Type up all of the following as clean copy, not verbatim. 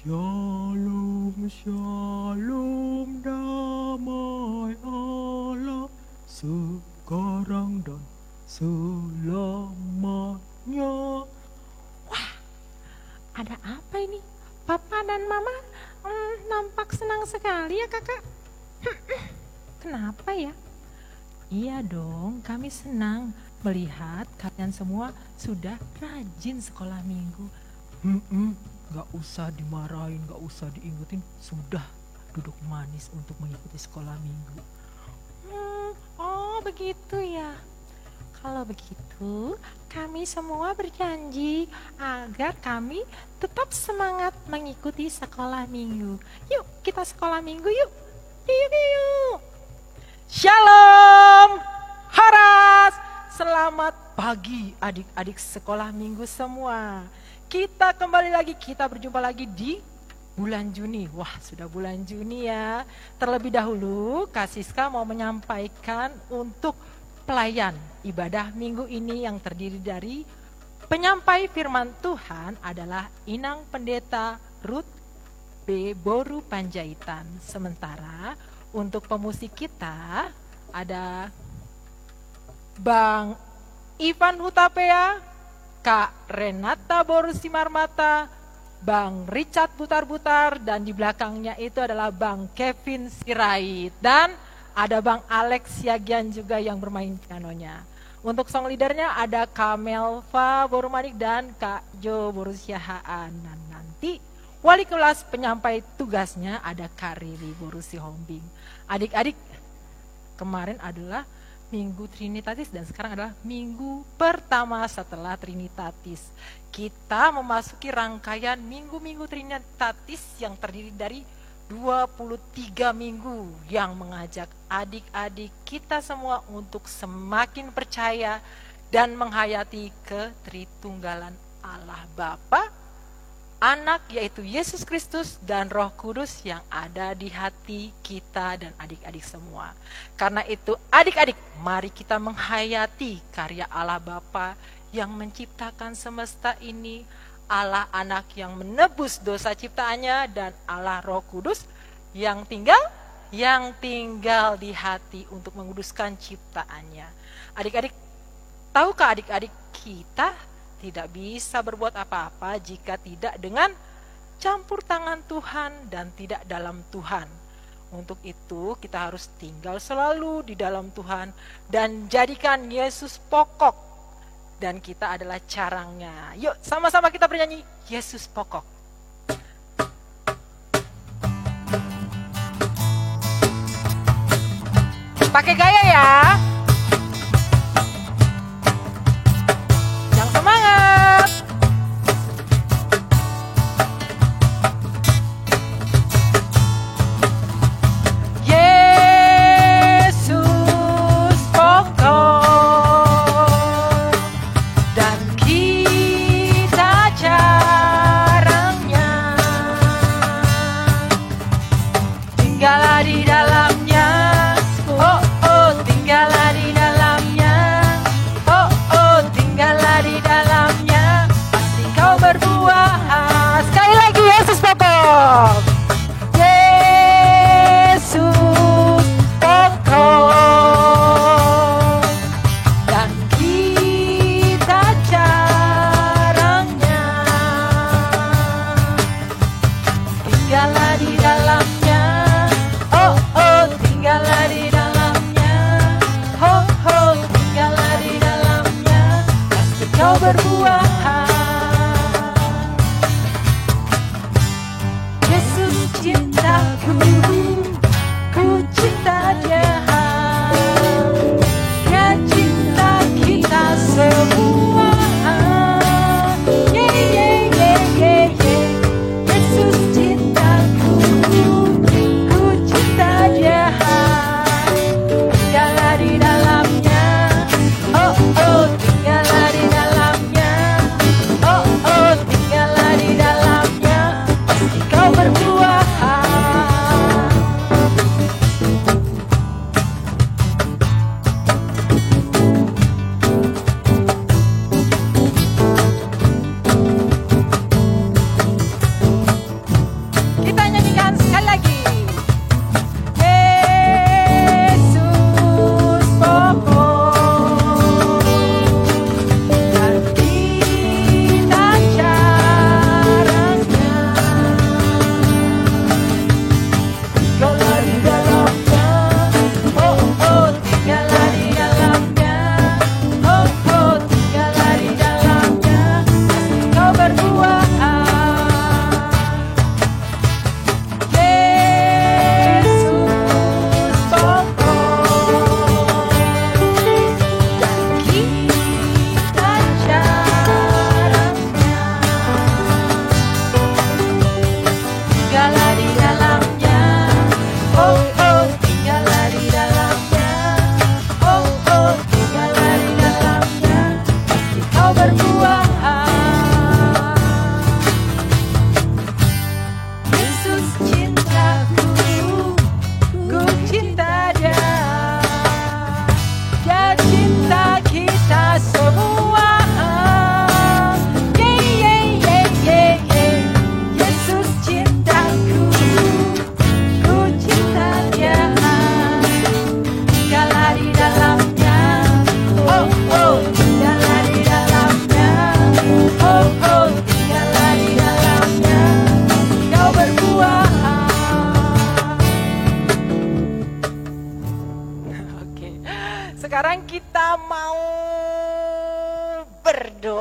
Shalom, shalom, damai Allah sekarang dan selamanya. Wah, ada apa ini? Papa dan Mama nampak senang sekali ya kakak. Kenapa ya? Iya dong, kami senang melihat kalian semua sudah rajin sekolah minggu. Gak usah dimarahin, gak usah diingetin, sudah duduk manis untuk mengikuti sekolah minggu. Oh begitu ya. Kalau begitu, kami semua berjanji agar kami tetap semangat mengikuti sekolah minggu. Yuk, kita sekolah minggu yuk. Yuk. Shalom, Horas. Selamat pagi adik-adik sekolah minggu semua. Kita kembali lagi, kita berjumpa lagi di bulan Juni. Wah, sudah bulan Juni ya. Terlebih dahulu, Kak Siska mau menyampaikan untuk pelayan ibadah minggu ini yang terdiri dari penyampai firman Tuhan adalah Inang Pendeta Ruth B. Boru Panjaitan. Sementara untuk pemusik kita ada Bang Ivan Hutapea, Kak Renata Boru Simarmata, Bang Richard Butar-Butar, dan di belakangnya itu adalah Bang Kevin Sirait. Dan ada Bang Alex Siagian juga yang bermain pianonya. Untuk song leadernya ada Kak Melva Borumanik dan Kak Jo Boru Siahaan. Dan nanti wali kelas penyampai tugasnya ada Kak Riri Boru Sihombing. Adik-adik, kemarin adalah Minggu Trinitatis dan sekarang adalah minggu pertama setelah Trinitatis. Kita memasuki rangkaian minggu-minggu Trinitatis yang terdiri dari 23 minggu yang mengajak adik-adik kita semua untuk semakin percaya dan menghayati ketritunggalan Allah Bapa, Anak yaitu Yesus Kristus dan Roh Kudus yang ada di hati kita dan adik-adik semua. Karena itu adik-adik, mari kita menghayati karya Allah Bapa yang menciptakan semesta ini, Allah Anak yang menebus dosa ciptaannya, dan Allah Roh Kudus yang tinggal di hati untuk menguduskan ciptaannya. Adik-adik, tahukah adik-adik kita tidak bisa berbuat apa-apa jika tidak dengan campur tangan Tuhan dan tidak dalam Tuhan. Untuk itu kita harus tinggal selalu di dalam Tuhan dan jadikan Yesus pokok. Dan kita adalah carangnya. Yuk sama-sama kita bernyanyi Yesus pokok. Pakai gaya ya. Yang semangat. Yesus pokok dan kita carangnya. Tinggallah di dalamnya. Tinggallah di dalamnya, tinggallah di dalamnya, pasti kau berbuah. Sekali lagi Yesus pokok, Yesus pokok, dan kita carangnya. Tinggallah di dalamnya, tinggallah di dalamnya. Tinggallah di dalamnya, pasti kau berbuah. Yesus cintaku, ku cinta Dia. Dia cinta kita semua. Yesus cintaku, ku cinta Dia. Tinggallah di dalamnya, tinggallah di dalamnya, tinggallah di dalamnya, pasti kau berbuah.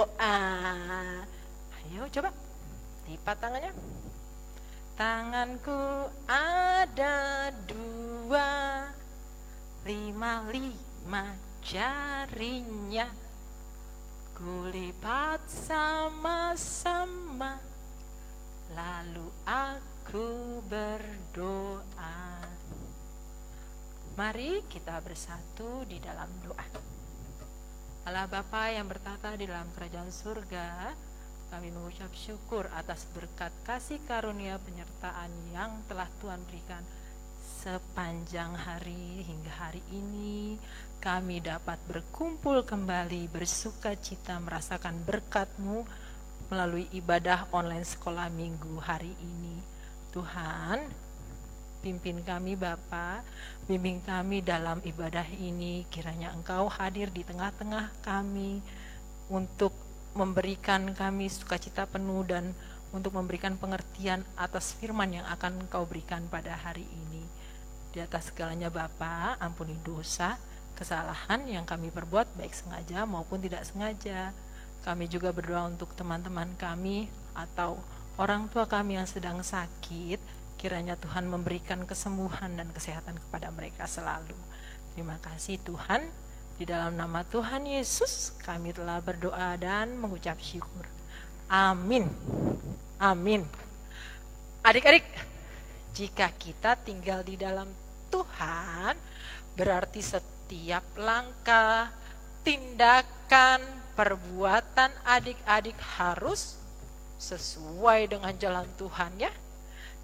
berdoa. Ayo coba, lipat tangannya. Tanganku ada 2, 5 jarinya, kulipat sama-sama, lalu aku berdoa. Mari kita bersatu di dalam doa. Allah Bapa yang bertata di dalam kerajaan surga, kami mengucap syukur atas berkat kasih karunia penyertaan yang telah Tuhan berikan sepanjang hari hingga hari ini. Kami dapat berkumpul kembali, bersuka cita merasakan berkat-Mu melalui ibadah online sekolah minggu hari ini. Tuhan, pimpin kami Bapa, bimbing kami dalam ibadah ini. Kiranya Engkau hadir di tengah-tengah kami untuk memberikan kami sukacita penuh dan untuk memberikan pengertian atas firman yang akan Engkau berikan pada hari ini. Di atas segalanya Bapa, ampuni dosa, kesalahan yang kami perbuat baik sengaja maupun tidak sengaja. Kami juga berdoa untuk teman-teman kami atau orang tua kami yang sedang sakit. Kiranya Tuhan memberikan kesembuhan dan kesehatan kepada mereka selalu. Terima kasih Tuhan. Di dalam nama Tuhan Yesus kami telah berdoa dan mengucap syukur. Amin. Amin. Adik-adik, jika kita tinggal di dalam Tuhan, berarti setiap langkah, tindakan, perbuatan adik-adik harus sesuai dengan jalan Tuhan ya.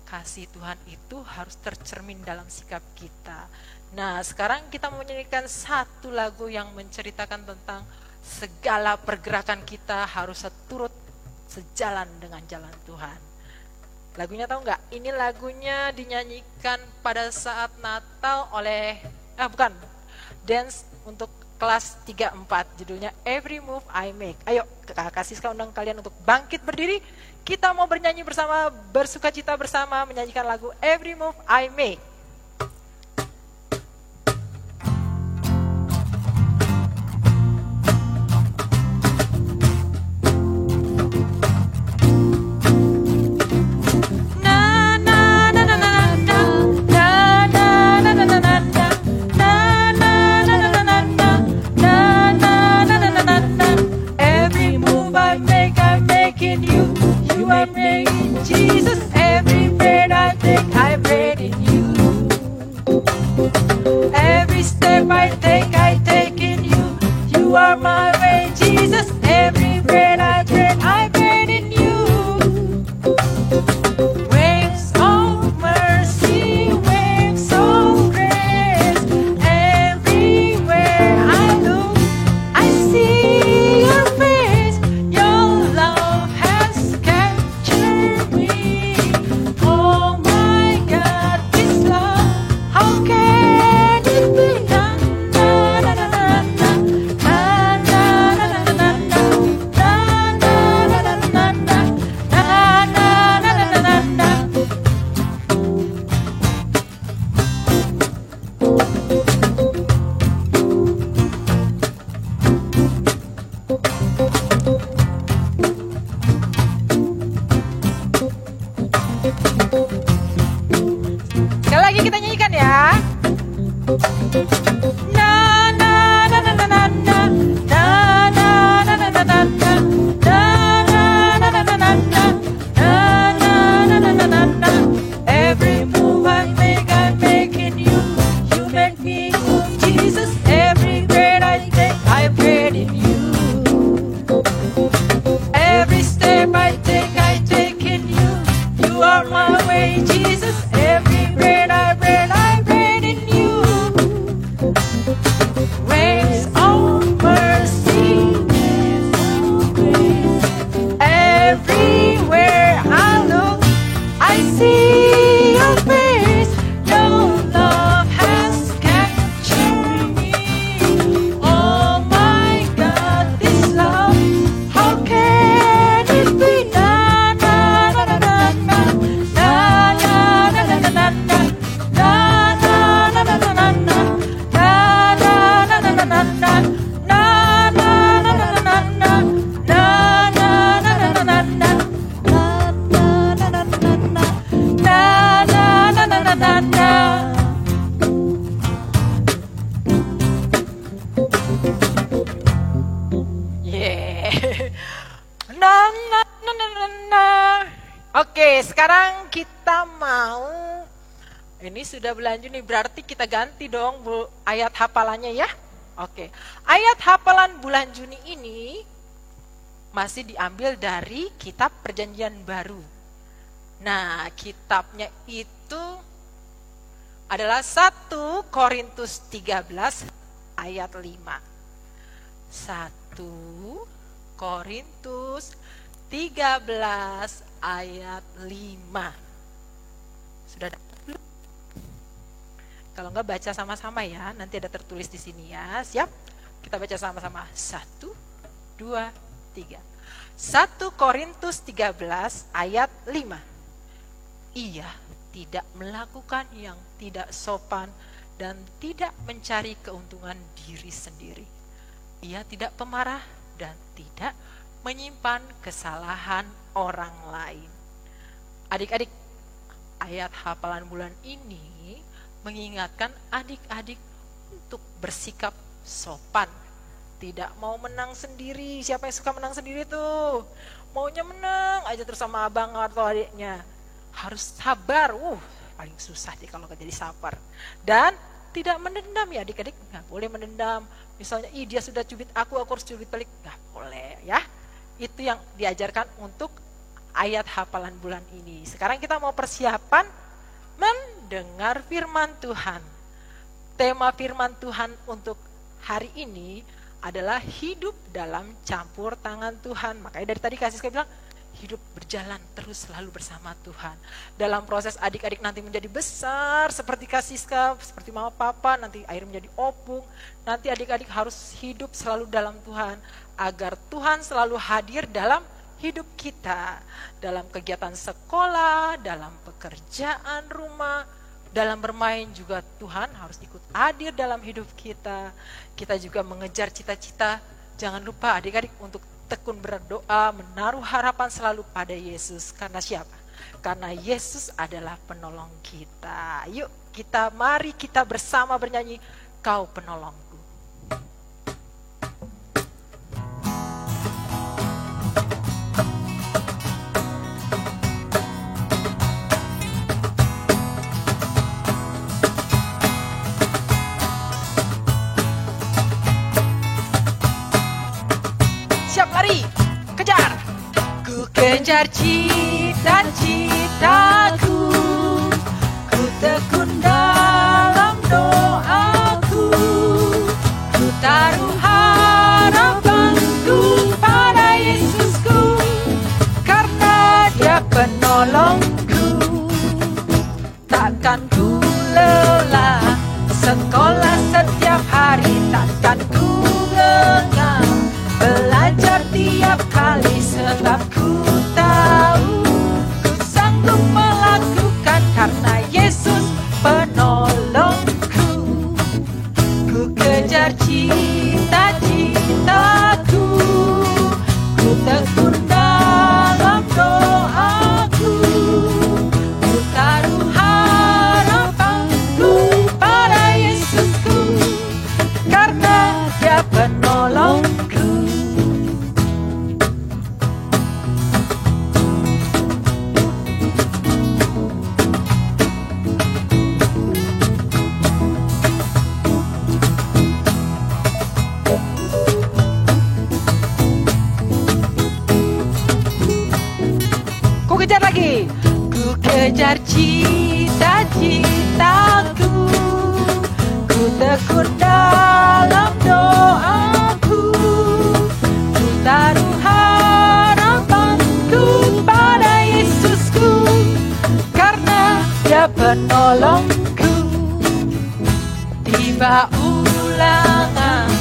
Kasih Tuhan itu harus tercermin dalam sikap kita. Nah, sekarang kita mau menyanyikan satu lagu yang menceritakan tentang segala pergerakan kita harus turut sejalan dengan jalan Tuhan. Lagunya tahu nggak? Ini lagunya dinyanyikan pada saat Natal oleh, dance untuk kelas 3-4. Judulnya Every Move I Make. Ayo, kasih undang kalian untuk bangkit berdiri. Kita mau bernyanyi bersama, bersukacita bersama, menyanyikan lagu Every Move I Make. Jesus, every breath I take, I breathe in you. Every step I take in you. You are my way, Jesus. Every breath I breathe in you. Waves of mercy, waves of grace. Everywhere I look, I see your face. Your love has captured me. Oh my God, this love, how can it be done? Na na na na na, na na na na na na, na na na na na na, na na na na na. Sekali lagi kita nyanyikan ya. Na na na na na na na, na na na na na na na, na na na na na na na, na na na na na na. Every move I make in you. You make me move, Jesus. Every breath I breathe in you. Every step I take in you. You are my way, Jesus. Every breath I breathe in you. Waves of mercy, everywhere I look, I see your face. Your love has captured me. Oh my God, this love, how can it be? Na na na na na na, na na na na sekarang kita mau, ini sudah bulan Juni, berarti kita ganti dong ayat hafalannya ya. Oke, ayat hafalan bulan Juni ini masih diambil dari kitab Perjanjian Baru. Nah, kitabnya itu adalah 1 Korintus 13 ayat 5. 1 Korintus 13 ayat 5. Sudah dapat belum? Kalau enggak baca sama-sama ya, nanti ada tertulis di sini ya. Siap? Kita baca sama-sama. 1, 2, 3. 1 Korintus 13 ayat 5. Ia tidak melakukan yang tidak sopan dan tidak mencari keuntungan diri sendiri. Ia tidak pemarah dan tidak menyimpan kesalahan orang lain. Adik-adik, ayat hafalan bulan ini mengingatkan adik-adik untuk bersikap sopan. Tidak mau menang sendiri. Siapa yang suka menang sendiri tuh? Maunya menang aja terus sama abang atau adiknya. Harus sabar. Paling susah deh kalau jadi sabar. Dan tidak mendendam ya adik-adik. Nggak boleh mendendam. Misalnya, dia sudah cubit aku harus cubit balik. Nggak boleh ya. Itu yang diajarkan untuk ayat hafalan bulan ini. Sekarang kita mau persiapan mendengar firman Tuhan. Tema firman Tuhan untuk hari ini adalah hidup dalam campur tangan Tuhan. Makanya dari tadi Kak Siska bilang, hidup berjalan terus selalu bersama Tuhan. Dalam proses adik-adik nanti menjadi besar seperti Kak Siska, seperti mama papa, nanti akhirnya menjadi opung. Nanti adik-adik harus hidup selalu dalam Tuhan, agar Tuhan selalu hadir dalam hidup kita, dalam kegiatan sekolah, dalam pekerjaan rumah, dalam bermain juga Tuhan harus ikut hadir dalam hidup kita. Kita juga mengejar cita-cita. Jangan lupa adik-adik untuk tekun berdoa, menaruh harapan selalu pada Yesus. Karena siapa? Karena Yesus adalah penolong kita. Yuk mari kita bersama bernyanyi, Kau penolongku. Kejar cita-citaku, ku tekun dalam doaku, ku taruh harapanku pada Yesusku, karena Dia penolongku. Takkan ku lelah sekolah setiap hari, takkan ku lengah belajar tiap kali, sebab ku tahu ku sanggup melakukan karena Yesus penolongku. Ku kejar cita-citaku, ku tekun dalam doaku, ku taruh harapanku pada Yesusku, karena Dia penolongku. Ku kejar cita-citaku, ku tekun dalam doaku, ku taruh harapanku pada Yesusku, karena Dia penolongku. Tiba ulangan,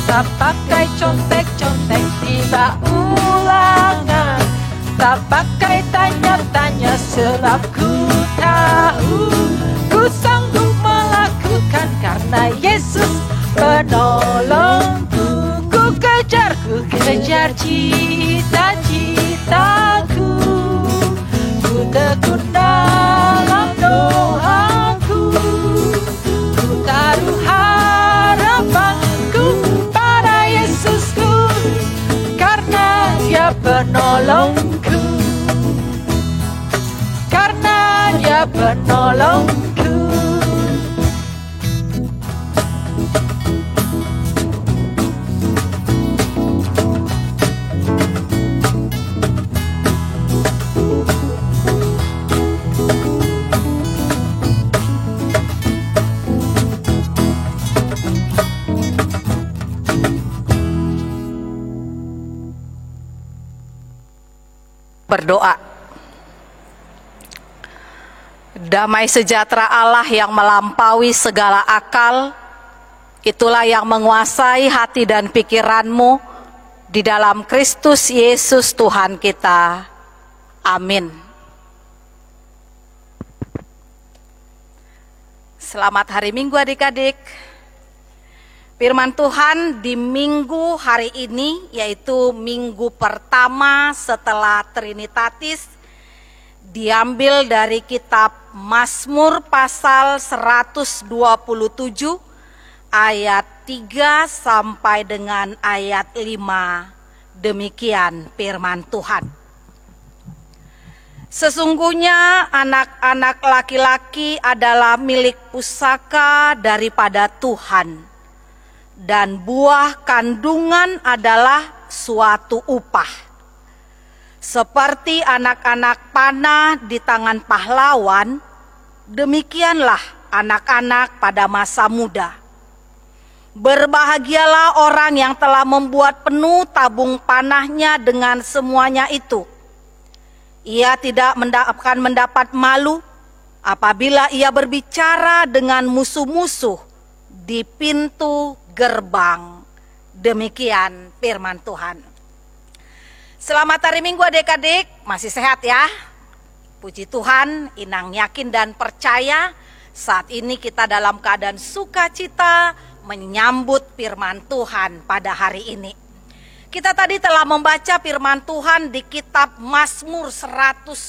tak pakai contek-contek. Tiba ulangan, tak pakai tanya-tanya, sebab ku tahu ku sanggup melakukan karena Yesus penolongku. Ku kejar cita-citaku, ku tekun dalam doaku, ku taruh harapanku pada Yesusku, karena Dia penolongku. Dia penolongku. Berdoa. Damai sejahtera Allah yang melampaui segala akal, itulah yang menguasai hati dan pikiranmu di dalam Kristus Yesus Tuhan kita. Amin. Selamat hari Minggu adik-adik. Firman Tuhan di minggu hari ini, yaitu minggu pertama setelah Trinitatis, diambil dari kitab Mazmur pasal 127 ayat 3 sampai dengan ayat 5. Demikian firman Tuhan. Sesungguhnya anak-anak laki-laki adalah milik pusaka daripada Tuhan, dan buah kandungan adalah suatu upah. Seperti anak-anak panah di tangan pahlawan, demikianlah anak-anak pada masa muda. Berbahagialah orang yang telah membuat penuh tabung panahnya dengan semuanya itu. Ia tidak akan mendapat malu apabila ia berbicara dengan musuh-musuh di pintu gerbang. Demikian firman Tuhan. Selamat hari Minggu adik-adik, masih sehat ya? Puji Tuhan, Inang yakin dan percaya saat ini kita dalam keadaan sukacita menyambut firman Tuhan pada hari ini. Kita tadi telah membaca firman Tuhan di kitab Mazmur 127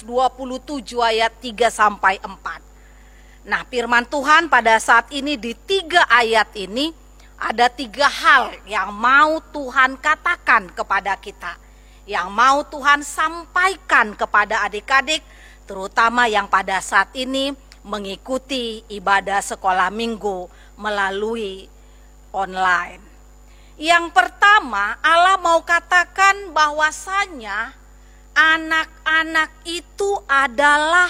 ayat 3 sampai 4. Nah, firman Tuhan pada saat ini di 3 ayat ini ada 3 hal yang mau Tuhan katakan kepada kita, yang mau Tuhan sampaikan kepada adik-adik, terutama yang pada saat ini mengikuti ibadah sekolah minggu melalui online. Yang pertama, Allah mau katakan bahwasanya anak-anak itu adalah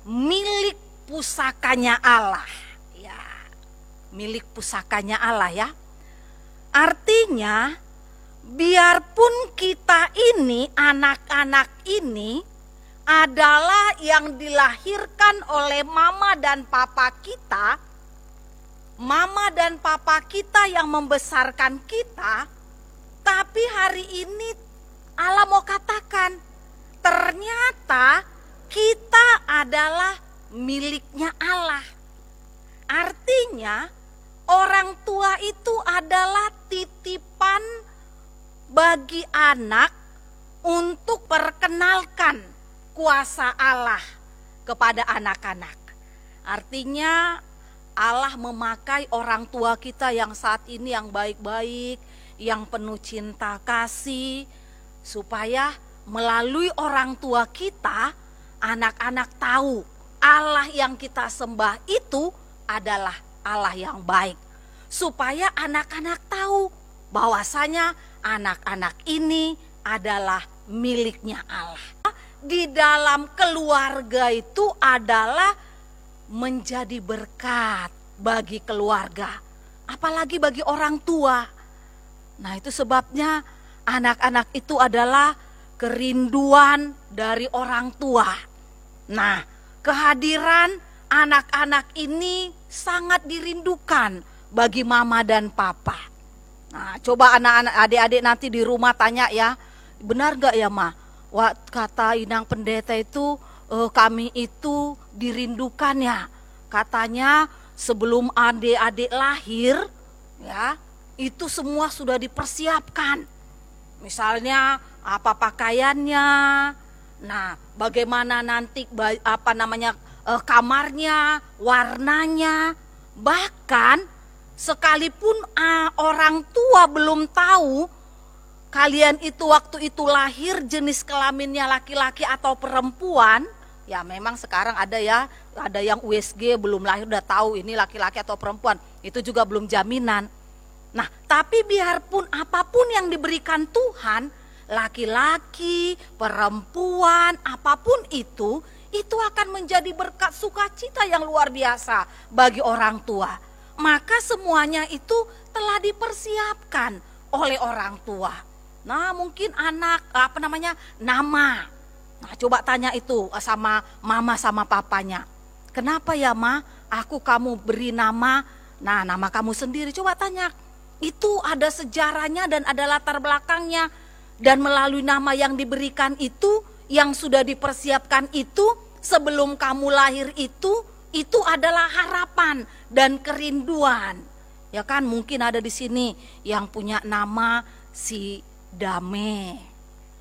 milik pusakanya Allah. Ya, milik pusakanya Allah ya. Artinya, biarpun kita ini, anak-anak ini adalah yang dilahirkan oleh mama dan papa kita, mama dan papa kita yang membesarkan kita, tapi hari ini Allah mau katakan, ternyata kita adalah miliknya Allah. Artinya orang tua itu adalah titipan bagi anak untuk perkenalkan kuasa Allah kepada anak-anak. Artinya Allah memakai orang tua kita yang saat ini yang baik-baik, yang penuh cinta kasih, supaya melalui orang tua kita, anak-anak tahu Allah yang kita sembah itu adalah Allah yang baik. Supaya anak-anak tahu bahwasanya anak-anak ini adalah miliknya Allah. Di dalam keluarga itu adalah menjadi berkat bagi keluarga, apalagi bagi orang tua. Nah, itu sebabnya anak-anak itu adalah kerinduan dari orang tua. Nah, kehadiran anak-anak ini sangat dirindukan bagi mama dan papa. Nah, coba anak-anak, adik-adik nanti di rumah tanya ya, benar gak ya Ma? Kata Inang Pendeta itu, kami itu dirindukan ya. Katanya sebelum adik-adik lahir ya, itu semua sudah dipersiapkan. Misalnya apa pakaiannya, nah bagaimana nanti kamarnya, warnanya. Bahkan sekalipun orang tua belum tahu kalian itu waktu itu lahir jenis kelaminnya laki-laki atau perempuan, Ya memang sekarang ada ya, ada yang USG belum lahir udah tahu ini laki-laki atau perempuan. Itu juga belum jaminan. Nah, tapi biarpun apapun yang diberikan Tuhan, laki-laki, perempuan, apapun itu akan menjadi berkat sukacita yang luar biasa bagi orang tua. Maka semuanya itu telah dipersiapkan oleh orang tua. Nah, mungkin anak nama. Nah, coba tanya itu sama mama sama papanya. Kenapa ya, Ma? Kamu beri nama. Nah, nama kamu sendiri. Coba tanya. Itu ada sejarahnya dan ada latar belakangnya. Dan melalui nama yang diberikan itu, yang sudah dipersiapkan itu, sebelum kamu lahir itu adalah harapan dan kerinduan. Ya kan, mungkin ada di sini yang punya nama si Dame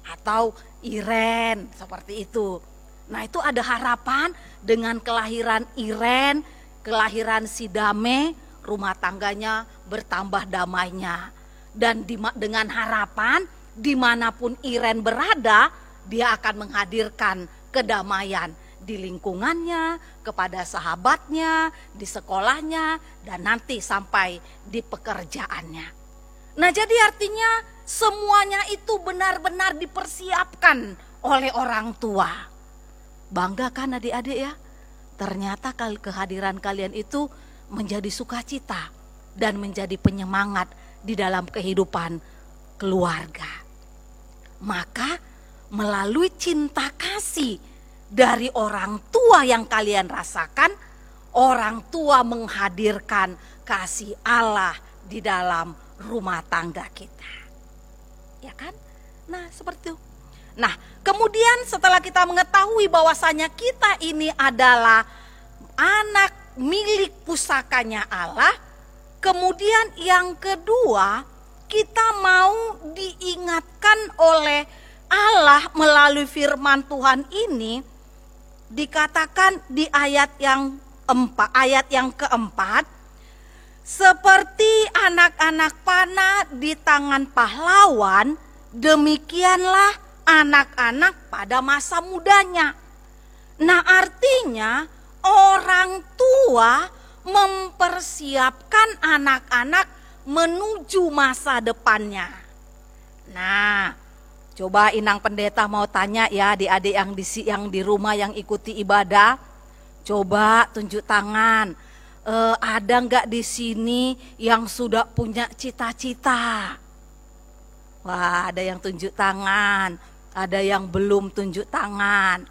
atau Iren, seperti itu. Nah, itu ada harapan dengan kelahiran Iren, kelahiran si Dame, rumah tangganya bertambah damainya. Dan dengan harapan dimanapun Iren berada, dia akan menghadirkan kedamaian di lingkungannya, kepada sahabatnya, di sekolahnya, dan nanti sampai di pekerjaannya. Nah, jadi artinya semuanya itu benar-benar dipersiapkan oleh orang tua. Bangga kan adik-adik ya? Ternyata kehadiran kalian itu menjadi sukacita dan menjadi penyemangat di dalam kehidupan keluarga. Maka melalui cinta kasih dari orang tua yang kalian rasakan, orang tua menghadirkan kasih Allah di dalam rumah tangga kita. Ya kan? Nah, seperti itu. Nah, kemudian setelah kita mengetahui bahwasanya kita ini adalah anak milik pusakanya Allah, kemudian yang kedua, kita mau diingatkan oleh Allah melalui firman Tuhan ini, dikatakan di ayat yang keempat, seperti anak-anak panah di tangan pahlawan, demikianlah anak-anak pada masa mudanya. Nah, artinya orang tua mempersiapkan anak-anak menuju masa depannya. Nah, coba Inang Pendeta mau tanya ya adik-adik yang di rumah yang ikuti ibadah, coba tunjuk tangan. Ada nggak di sini yang sudah punya cita-cita? Wah, ada yang tunjuk tangan, ada yang belum tunjuk tangan.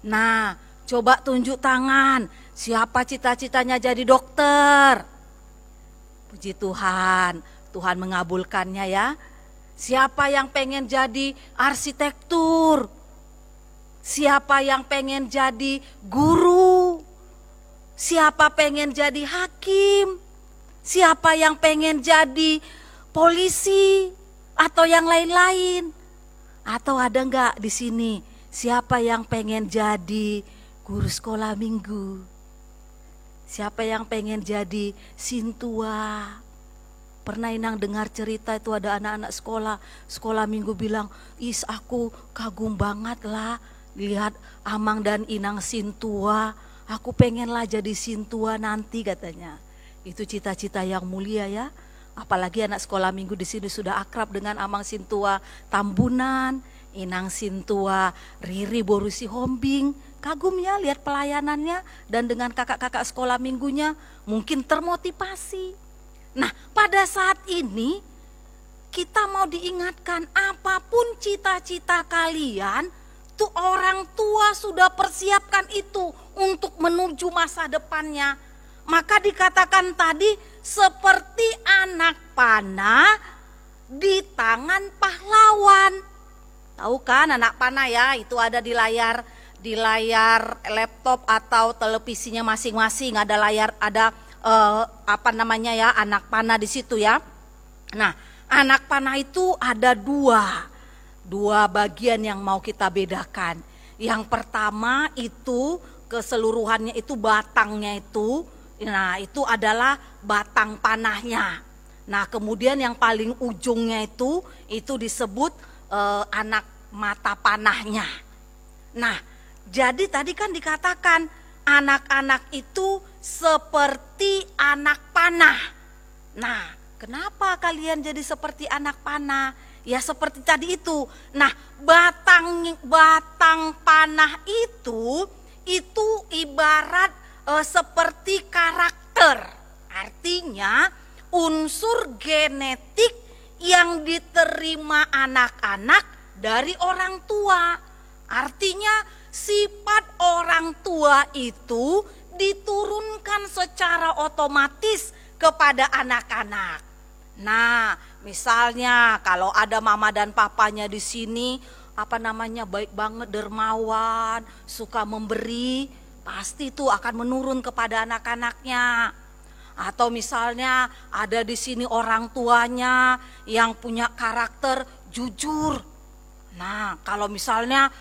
Nah, coba tunjuk tangan. Siapa cita-citanya jadi dokter? Puji Tuhan, Tuhan mengabulkannya ya. Siapa yang pengen jadi arsitektur? Siapa yang pengen jadi guru? Siapa pengen jadi hakim? Siapa yang pengen jadi polisi atau yang lain-lain? Atau ada enggak di sini siapa yang pengen jadi guru sekolah minggu? Siapa yang pengen jadi sintua? Pernah Inang dengar cerita itu ada anak-anak sekolah minggu bilang, "Is, aku kagum banget lah lihat Amang dan Inang sintua. Aku pengenlah jadi sintua nanti," katanya. Itu cita-cita yang mulia ya. Apalagi anak sekolah minggu di sini sudah akrab dengan Amang Sintua Tambunan, Inang Sintua Riri Borusi Hombing. Kagum ya lihat pelayanannya dan dengan kakak-kakak sekolah minggunya mungkin termotivasi. Nah, pada saat ini kita mau diingatkan, apapun cita-cita kalian, tuh orang tua sudah persiapkan itu untuk menuju masa depannya. Maka dikatakan tadi seperti anak panah di tangan pahlawan. Tahu kan anak panah ya, itu ada di layar laptop atau televisinya masing-masing, ada layar, ada anak panah di situ ya. Nah, anak panah itu ada dua bagian yang mau kita bedakan. Yang pertama itu keseluruhannya itu batangnya itu, nah itu adalah batang panahnya. Nah, kemudian yang paling ujungnya itu disebut anak mata panahnya. Nah, Jadi tadi kan dikatakan anak-anak itu seperti anak panah. Nah, kenapa kalian jadi seperti anak panah? Ya seperti tadi itu. Nah, batang panah itu ibarat seperti karakter. Artinya unsur genetik yang diterima anak-anak dari orang tua. Artinya sifat orang tua itu diturunkan secara otomatis kepada anak-anak. Nah, misalnya kalau ada mama dan papanya di sini, baik banget, dermawan, suka memberi, pasti itu akan menurun kepada anak-anaknya. Atau misalnya ada di sini orang tuanya yang punya karakter jujur. Nah, kalau misalnya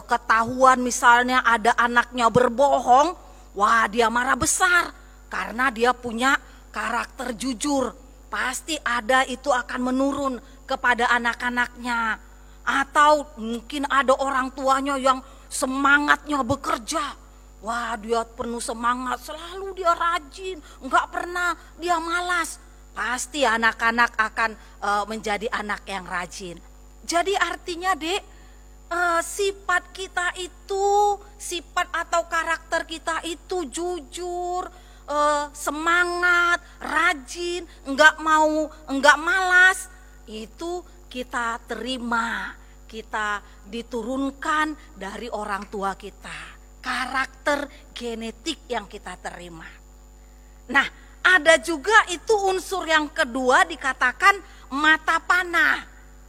ketahuan misalnya ada anaknya berbohong, wah dia marah besar karena dia punya karakter jujur. Pasti ada itu akan menurun kepada anak-anaknya. Atau mungkin ada orang tuanya yang semangatnya bekerja. Wah dia penuh semangat, selalu dia rajin, enggak pernah dia malas. Pasti anak-anak akan menjadi anak yang rajin. Jadi artinya sifat kita itu, sifat atau karakter kita itu jujur, semangat, rajin, enggak malas, itu kita terima, kita diturunkan dari orang tua kita. Karakter genetik yang kita terima. Nah, ada juga itu unsur yang kedua dikatakan mata panah.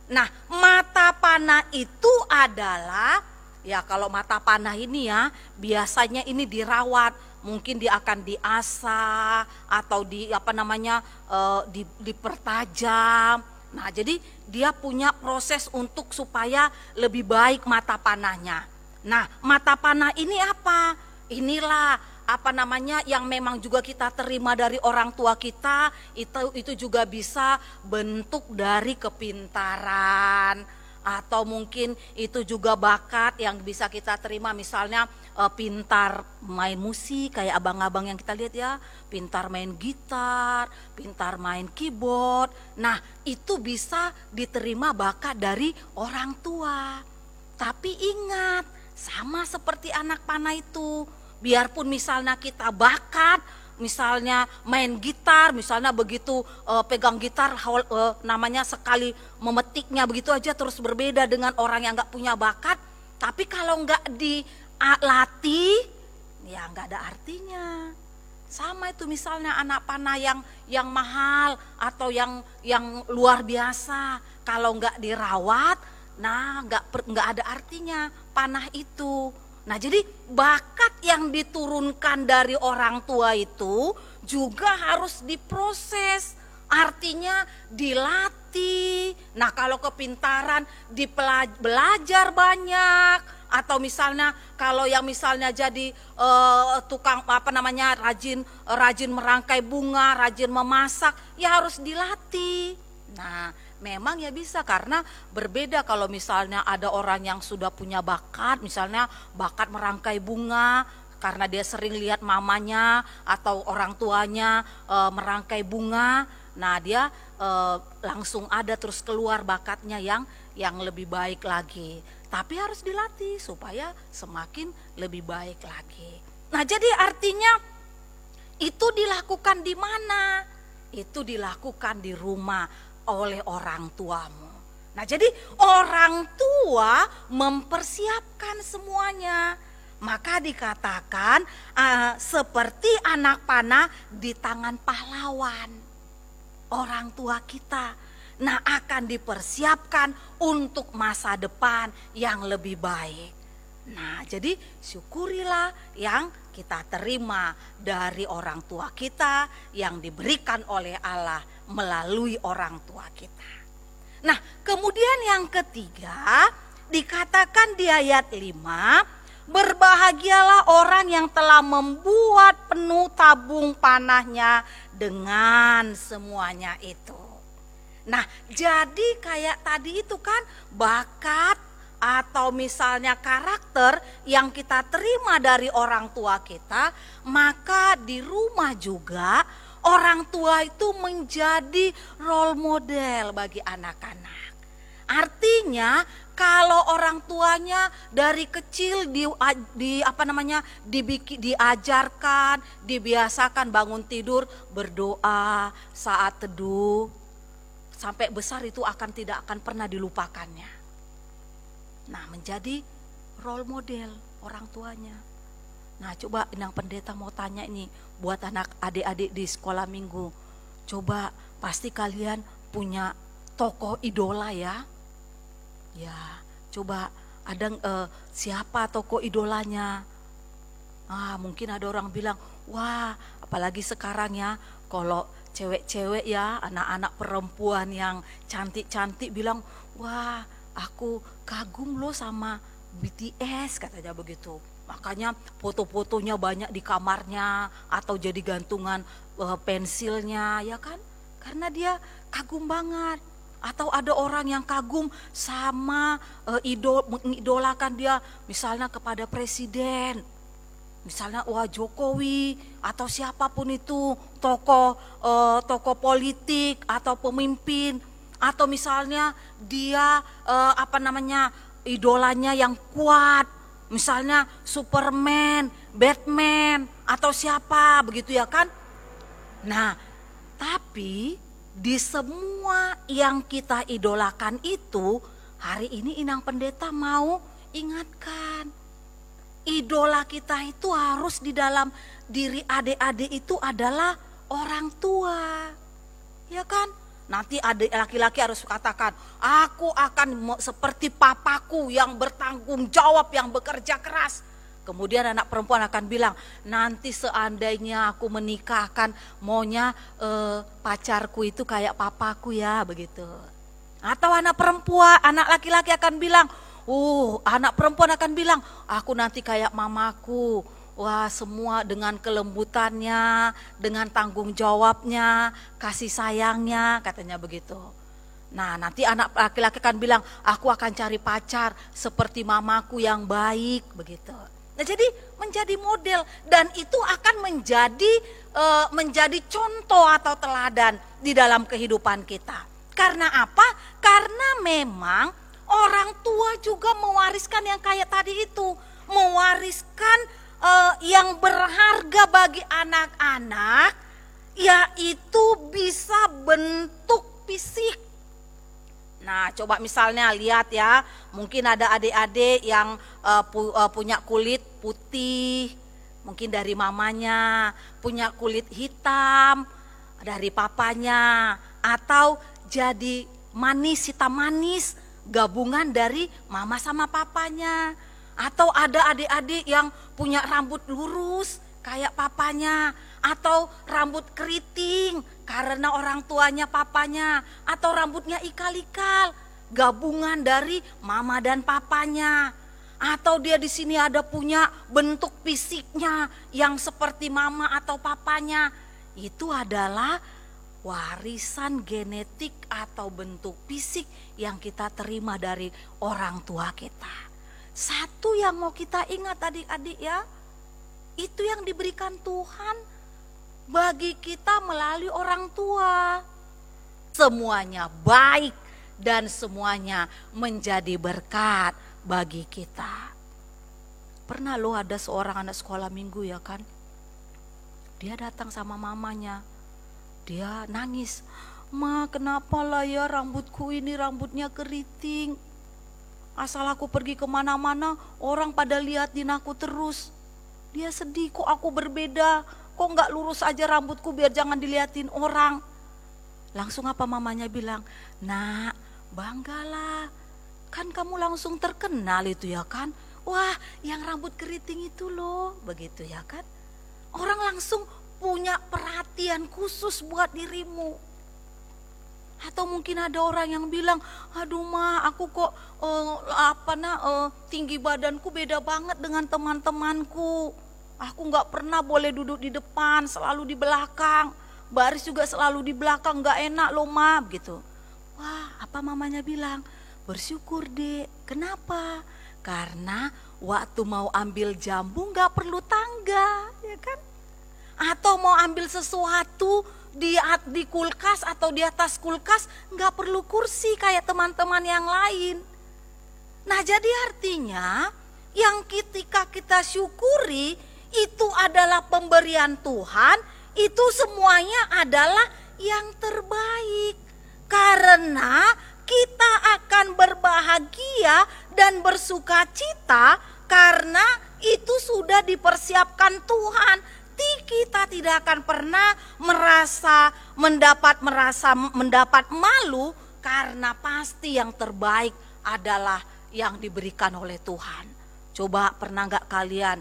Nah, mata panah itu adalah, ya kalau mata panah ini ya biasanya ini dirawat, mungkin dia akan diasah atau dipertajam. Nah, jadi dia punya proses untuk supaya lebih baik mata panahnya. Nah, mata panah ini apa? Inilah yang memang juga kita terima dari orang tua kita, itu juga bisa bentuk dari kepintaran, atau mungkin itu juga bakat yang bisa kita terima, misalnya pintar main musik kayak abang-abang yang kita lihat ya, pintar main gitar, pintar main keyboard. Nah, itu bisa diterima bakat dari orang tua. Tapi ingat, sama seperti anak panah itu, biarpun misalnya kita bakat, misalnya main gitar, misalnya begitu pegang gitar namanya sekali memetiknya begitu aja terus berbeda dengan orang yang gak punya bakat. Tapi kalau gak dilatih ya gak ada artinya. Sama itu misalnya anak panah yang mahal atau yang luar biasa, kalau gak dirawat, nah gak ada artinya panah itu. Nah, jadi bakat yang diturunkan dari orang tua itu juga harus diproses, artinya dilatih. Nah, kalau kepintaran belajar banyak, atau misalnya kalau yang misalnya jadi tukang rajin merangkai bunga, rajin memasak, ya harus dilatih. Nah, memang ya bisa, karena berbeda kalau misalnya ada orang yang sudah punya bakat, misalnya bakat merangkai bunga karena dia sering lihat mamanya atau orang tuanya merangkai bunga. Nah, dia langsung ada terus keluar bakatnya yang lebih baik lagi. Tapi harus dilatih supaya semakin lebih baik lagi. Nah, jadi artinya itu dilakukan di mana? Itu dilakukan di rumah oleh orang tuamu. Nah, jadi orang tua mempersiapkan semuanya. Maka dikatakan seperti anak panah di tangan pahlawan, orang tua kita. Nah, akan dipersiapkan untuk masa depan yang lebih baik. Nah, jadi syukurilah yang kita terima dari orang tua kita yang diberikan oleh Allah melalui orang tua kita. Nah, kemudian yang ketiga dikatakan di ayat 5, berbahagialah orang yang telah membuat penuh tabung panahnya dengan semuanya itu. Nah, jadi kayak tadi itu kan bakat atau misalnya karakter yang kita terima dari orang tua kita, maka di rumah juga orang tua itu menjadi role model bagi anak-anak. Artinya kalau orang tuanya dari kecil diajarkan, dibiasakan bangun tidur berdoa saat teduh, sampai besar itu tidak akan pernah dilupakannya. Nah, menjadi role model orang tuanya. Nah, coba Inang Pendeta mau tanya ini buat anak adik-adik di sekolah minggu. Coba pasti kalian punya tokoh idola ya. Ya, coba ada siapa tokoh idolanya? Mungkin ada orang bilang, wah, apalagi sekarang ya, kalau cewek-cewek ya, anak-anak perempuan yang cantik-cantik bilang, wah, aku kagum loh sama BTS, katanya begitu. Makanya foto-fotonya banyak di kamarnya atau jadi gantungan pensilnya, ya kan? Karena dia kagum banget. Atau ada orang yang kagum sama mengidolakan dia misalnya kepada presiden. Misalnya wah Jokowi atau siapapun itu tokoh politik atau pemimpin, atau misalnya dia idolanya yang kuat, misalnya Superman, Batman atau siapa begitu ya kan. Nah, tapi di semua yang kita idolakan itu, hari ini Inang Pendeta mau ingatkan, idola kita itu harus di dalam diri adik-adik itu adalah orang tua, ya kan? Nanti adik laki-laki harus katakan, aku akan seperti papaku yang bertanggung jawab, yang bekerja keras. Kemudian anak perempuan akan bilang, nanti seandainya aku menikah akan maunya pacarku itu kayak papaku ya, begitu. Atau anak laki-laki akan bilang, anak perempuan akan bilang, aku nanti kayak mamaku. Wah, semua dengan kelembutannya, dengan tanggung jawabnya, kasih sayangnya, katanya begitu. Nah, nanti anak laki-laki akan bilang, aku akan cari pacar seperti mamaku yang baik, begitu. Nah, jadi menjadi model, dan itu akan menjadi contoh atau teladan di dalam kehidupan kita. Karena apa? Karena memang orang tua juga mewariskan yang kayak tadi itu, mewariskan yang berharga bagi anak-anak, yaitu bisa bentuk fisik. Nah, coba misalnya lihat ya, mungkin ada adik-adik yang punya kulit putih, mungkin dari mamanya, punya kulit hitam dari papanya, atau jadi manis, hitam manis, gabungan dari mama sama papanya. Atau ada adik-adik yang punya rambut lurus kayak papanya, atau rambut keriting karena orang tuanya papanya, atau rambutnya ikal-ikal gabungan dari mama dan papanya, atau dia di sini ada punya bentuk fisiknya yang seperti mama atau papanya. Itu adalah warisan genetik atau bentuk fisik yang kita terima dari orang tua kita. Satu yang mau kita ingat adik-adik ya, itu yang diberikan Tuhan bagi kita melalui orang tua. Semuanya baik dan semuanya menjadi berkat bagi kita. Pernah loh ada seorang anak sekolah minggu ya kan, dia datang sama mamanya, dia nangis, "Ma, kenapa lah ya rambutku ini rambutnya keriting? Asal aku pergi kemana-mana orang pada liatin aku terus." Dia sedih, kok aku berbeda, kok gak lurus aja rambutku biar jangan diliatin orang. Langsung apa mamanya bilang, "Nak, banggalah, kan kamu langsung terkenal itu ya kan. Wah, yang rambut keriting itu loh," begitu ya kan. Orang langsung punya perhatian khusus buat dirimu. Atau mungkin ada orang yang bilang, "Aduh Ma, aku kok tinggi badanku beda banget dengan teman-temanku. Aku gak pernah boleh duduk di depan, selalu di belakang. Baris juga selalu di belakang, gak enak loh Ma," gitu. Wah, apa mamanya bilang? Bersyukur dek, kenapa? Karena waktu mau ambil jambu gak perlu tangga, ya kan? Atau mau ambil sesuatu di kulkas atau di atas kulkas gak perlu kursi kayak teman-teman yang lain. Nah jadi artinya yang ketika kita syukuri itu adalah pemberian Tuhan, itu semuanya adalah yang terbaik. Karena kita akan berbahagia dan bersuka cita karena itu sudah dipersiapkan Tuhan. Kita tidak akan pernah mendapat malu karena pasti yang terbaik adalah yang diberikan oleh Tuhan. Coba pernah nggak kalian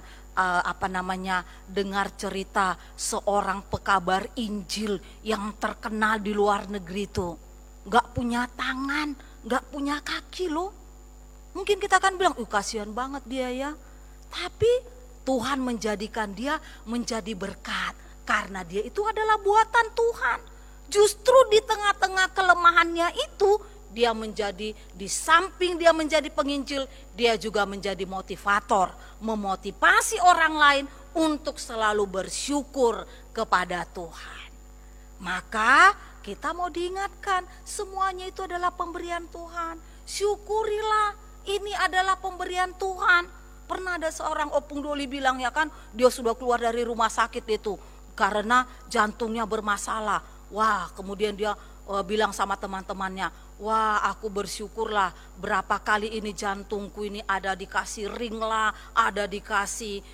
dengar cerita seorang pekabar Injil yang terkenal di luar negeri itu? Nggak punya tangan, nggak punya kaki loh. Mungkin kita akan bilang, kasihan banget dia ya. Tapi Tuhan menjadikan dia menjadi berkat karena dia itu adalah buatan Tuhan. Justru di tengah-tengah kelemahannya itu dia menjadi, di samping dia menjadi penginjil, dia juga menjadi motivator, memotivasi orang lain untuk selalu bersyukur kepada Tuhan. Maka kita mau diingatkan, semuanya itu adalah pemberian Tuhan. Syukurilah, ini adalah pemberian Tuhan. Pernah ada seorang Opung Doli bilang ya kan, dia sudah keluar dari rumah sakit itu karena jantungnya bermasalah. Wah, kemudian dia bilang sama teman-temannya, wah aku bersyukurlah berapa kali ini jantungku ini ada dikasih ring lah, ada dikasih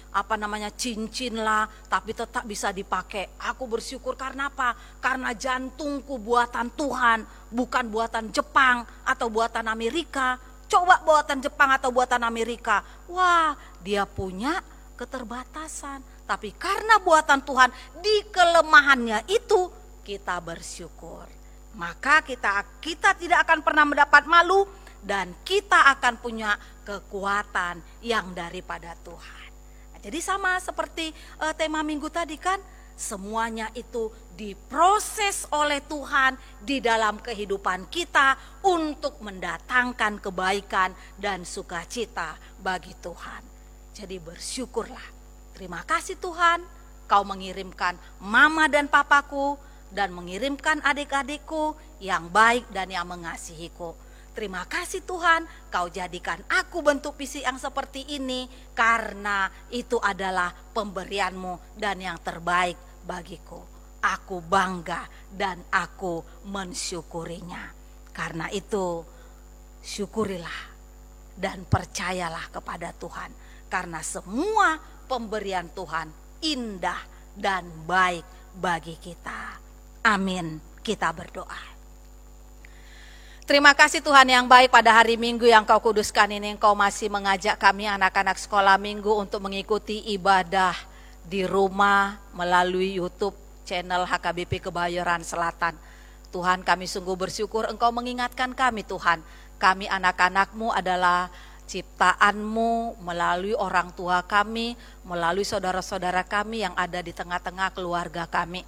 cincin lah, tapi tetap bisa dipakai. Aku bersyukur karena apa? Karena jantungku buatan Tuhan, bukan buatan Jepang atau buatan Amerika. Coba buatan Jepang atau buatan Amerika, wah dia punya keterbatasan. Tapi karena buatan Tuhan, di kelemahannya itu kita bersyukur. Maka kita tidak akan pernah mendapat malu dan kita akan punya kekuatan yang daripada Tuhan. Nah, jadi sama seperti tema minggu tadi kan, semuanya itu diproses oleh Tuhan di dalam kehidupan kita untuk mendatangkan kebaikan dan sukacita bagi Tuhan. Jadi bersyukurlah. Terima kasih Tuhan, Kau mengirimkan mama dan papaku dan mengirimkan adik-adikku yang baik dan yang mengasihiku. Terima kasih Tuhan, Kau jadikan aku bentuk fisik yang seperti ini karena itu adalah pemberian-Mu dan yang terbaik bagiku. Aku bangga dan aku mensyukurinya. Karena itu syukurilah dan percayalah kepada Tuhan. Karena semua pemberian Tuhan indah dan baik bagi kita. Amin. Kita berdoa. Terima kasih Tuhan yang baik, pada hari Minggu yang Kau kuduskan ini Engkau masih mengajak kami anak-anak sekolah minggu untuk mengikuti ibadah di rumah melalui YouTube channel HKBP Kebayoran Selatan. Tuhan, kami sungguh bersyukur Engkau mengingatkan kami Tuhan. Kami anak-anak-Mu adalah ciptaan-Mu melalui orang tua kami, melalui saudara-saudara kami yang ada di tengah-tengah keluarga kami.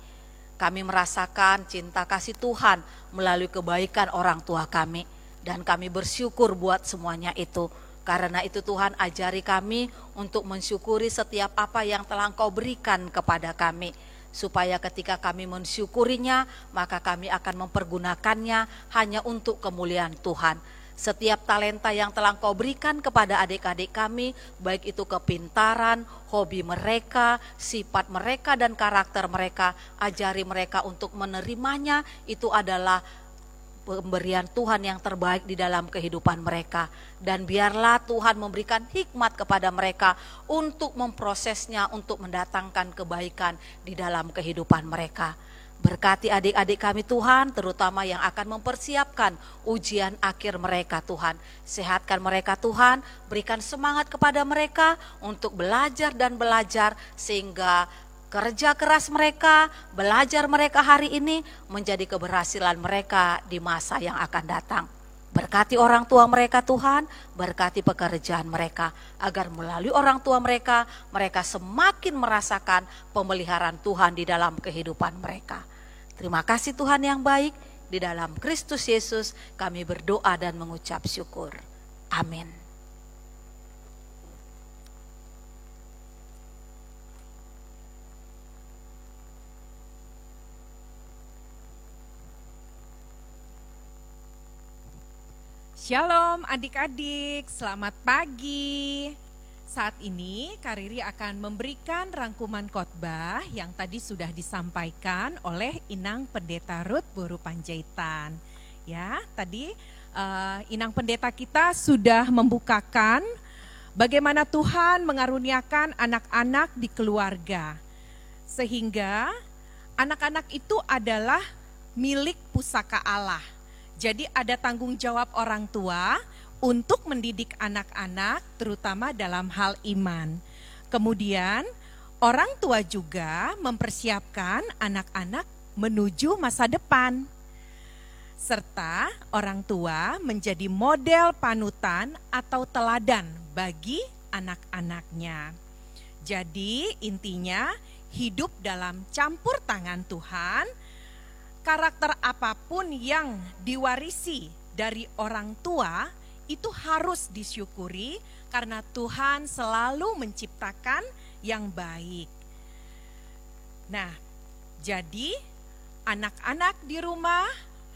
Kami merasakan cinta kasih Tuhan melalui kebaikan orang tua kami. Dan kami bersyukur buat semuanya itu. Karena itu Tuhan, ajari kami untuk mensyukuri setiap apa yang telah Engkau berikan kepada kami. Supaya ketika kami mensyukurinya, maka kami akan mempergunakannya hanya untuk kemuliaan Tuhan. Setiap talenta yang telah Engkau berikan kepada adik-adik kami, baik itu kepintaran, hobi mereka, sifat mereka dan karakter mereka, ajari mereka untuk menerimanya, itu adalah pemberian Tuhan yang terbaik di dalam kehidupan mereka. Dan biarlah Tuhan memberikan hikmat kepada mereka untuk memprosesnya, untuk mendatangkan kebaikan di dalam kehidupan mereka. Berkati adik-adik kami Tuhan, terutama yang akan mempersiapkan ujian akhir mereka Tuhan. Sehatkan mereka Tuhan, berikan semangat kepada mereka untuk belajar dan belajar sehingga kerja keras mereka, belajar mereka hari ini menjadi keberhasilan mereka di masa yang akan datang. Berkati orang tua mereka Tuhan, berkati pekerjaan mereka, agar melalui orang tua mereka, mereka semakin merasakan pemeliharaan Tuhan di dalam kehidupan mereka. Terima kasih Tuhan yang baik, Di dalam Kristus Yesus kami berdoa dan mengucap syukur. Amin. Shalom adik-adik, selamat pagi. Saat ini Kak Riri akan memberikan rangkuman khotbah yang tadi sudah disampaikan oleh Inang Pendeta Ruth Boru Panjaitan. Ya, tadi Inang Pendeta kita sudah membukakan bagaimana Tuhan mengaruniakan anak-anak di keluarga. Sehingga anak-anak itu adalah milik pusaka Allah. Jadi ada tanggung jawab orang tua untuk mendidik anak-anak terutama dalam hal iman. Kemudian orang tua juga mempersiapkan anak-anak menuju masa depan. Serta orang tua menjadi model panutan atau teladan bagi anak-anaknya. Jadi intinya hidup dalam campur tangan Tuhan. Karakter apapun yang diwarisi dari orang tua itu harus disyukuri karena Tuhan selalu menciptakan yang baik. Nah, jadi anak-anak di rumah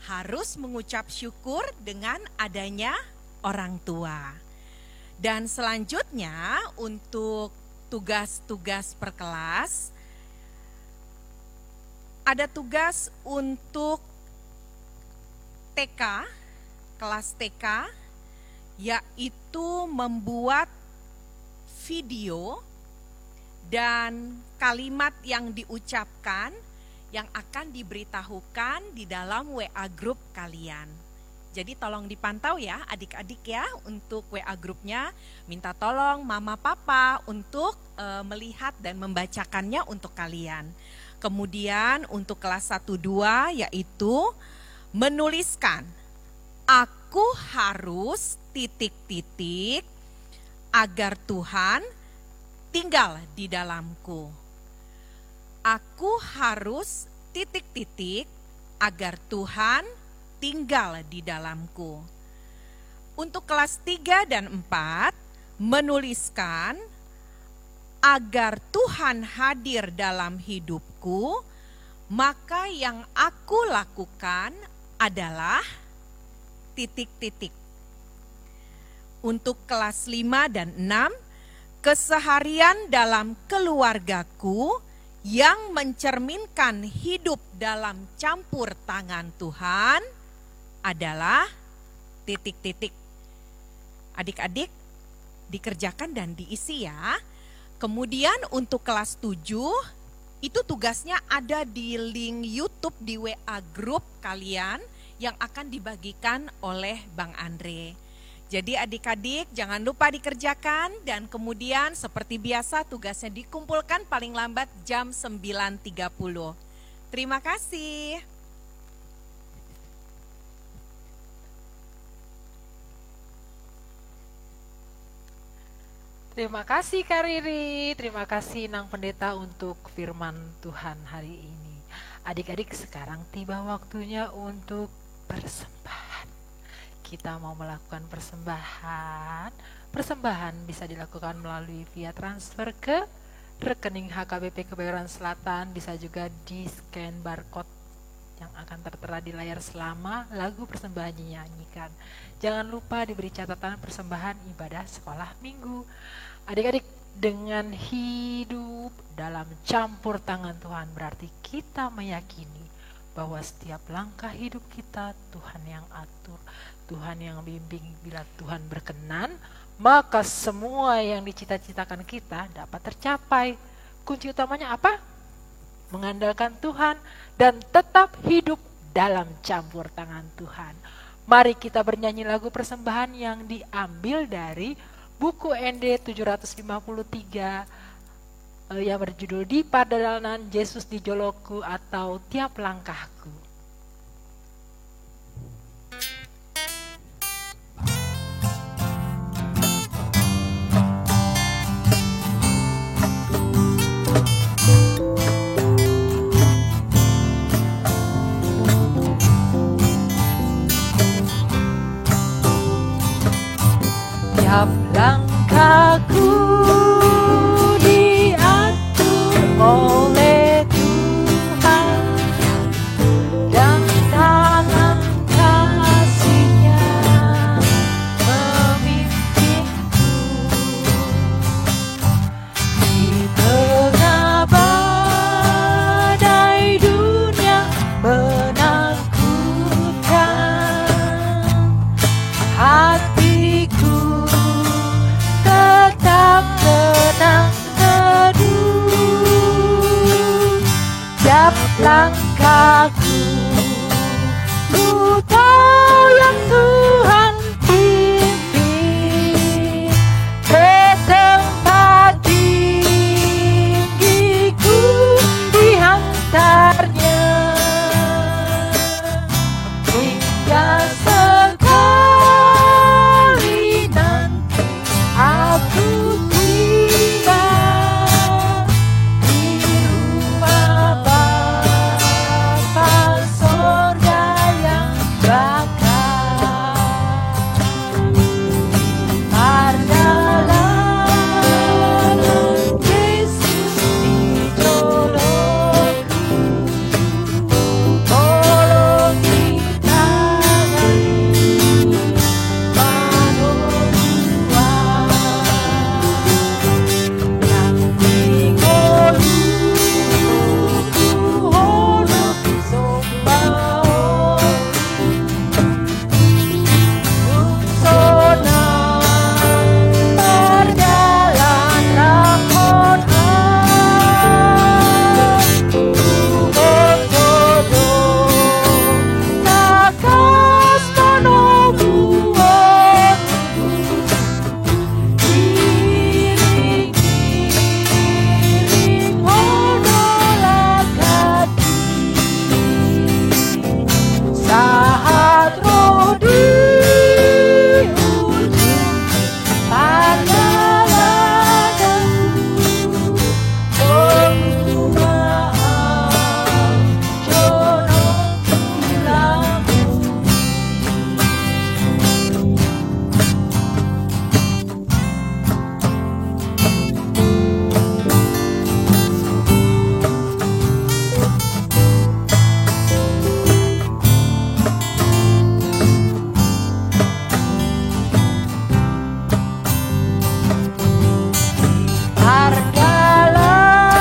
harus mengucap syukur dengan adanya orang tua. Dan selanjutnya untuk tugas-tugas per kelas, ada tugas untuk TK, kelas TK, yaitu membuat video dan kalimat yang diucapkan yang akan diberitahukan di dalam WA group kalian. Jadi tolong dipantau ya adik-adik ya untuk WA grupnya. Minta tolong mama papa untuk melihat dan membacakannya untuk kalian. Kemudian untuk kelas 1-2 yaitu menuliskan aku harus ... agar Tuhan tinggal di dalamku. Aku harus ... agar Tuhan tinggal di dalamku. Untuk kelas 3 dan 4 menuliskan agar Tuhan hadir dalam hidupku, maka yang aku lakukan adalah ... Untuk kelas 5 dan 6, keseharian dalam keluargaku yang mencerminkan hidup dalam campur tangan Tuhan adalah ... Adik-adik dikerjakan dan diisi ya. Kemudian untuk kelas 7 itu tugasnya ada di link YouTube di WA group kalian yang akan dibagikan oleh Bang Andre. Jadi adik-adik jangan lupa dikerjakan dan kemudian seperti biasa tugasnya dikumpulkan paling lambat jam 9.30. Terima kasih. Terima kasih Kak Riri, terima kasih Nang Pendeta untuk firman Tuhan hari ini. Adik-adik sekarang tiba waktunya untuk persembahan. Kita mau melakukan persembahan. Persembahan bisa dilakukan melalui via transfer ke rekening HKBP Kebayoran Selatan, bisa juga di scan barcode yang akan tertera di layar selama lagu persembahan dinyanyikan. Jangan lupa diberi catatan persembahan ibadah sekolah minggu. Adik-adik, dengan hidup dalam campur tangan Tuhan berarti kita meyakini bahwa setiap langkah hidup kita Tuhan yang atur, Tuhan yang bimbing. Bila Tuhan berkenan, maka semua yang dicita-citakan kita dapat tercapai. Kunci utamanya apa? Mengandalkan Tuhan dan tetap hidup dalam campur tangan Tuhan. Mari kita bernyanyi lagu persembahan yang diambil dari buku ND 753 yang berjudul Di Padalanan Yesus di Joloku atau Tiap Langkahku. langkahku diatur oleh Tuhan, dan tangan kasih-Nya memimpinku. Di tengah badai dunia menakutkan, hatiku tetap tenang teduh. Tiap langkahku, ku tahu yang Tuhan pimpin. Ke tempat tinggiku dihantarnya, hingga sekali nanti aku tiba di rumah Bapa sorga yang bakal. Perjalanan Yesus dijolokku, tolong ditangani saat roh di ujung perjalananku, perubahan jodoh tulangku.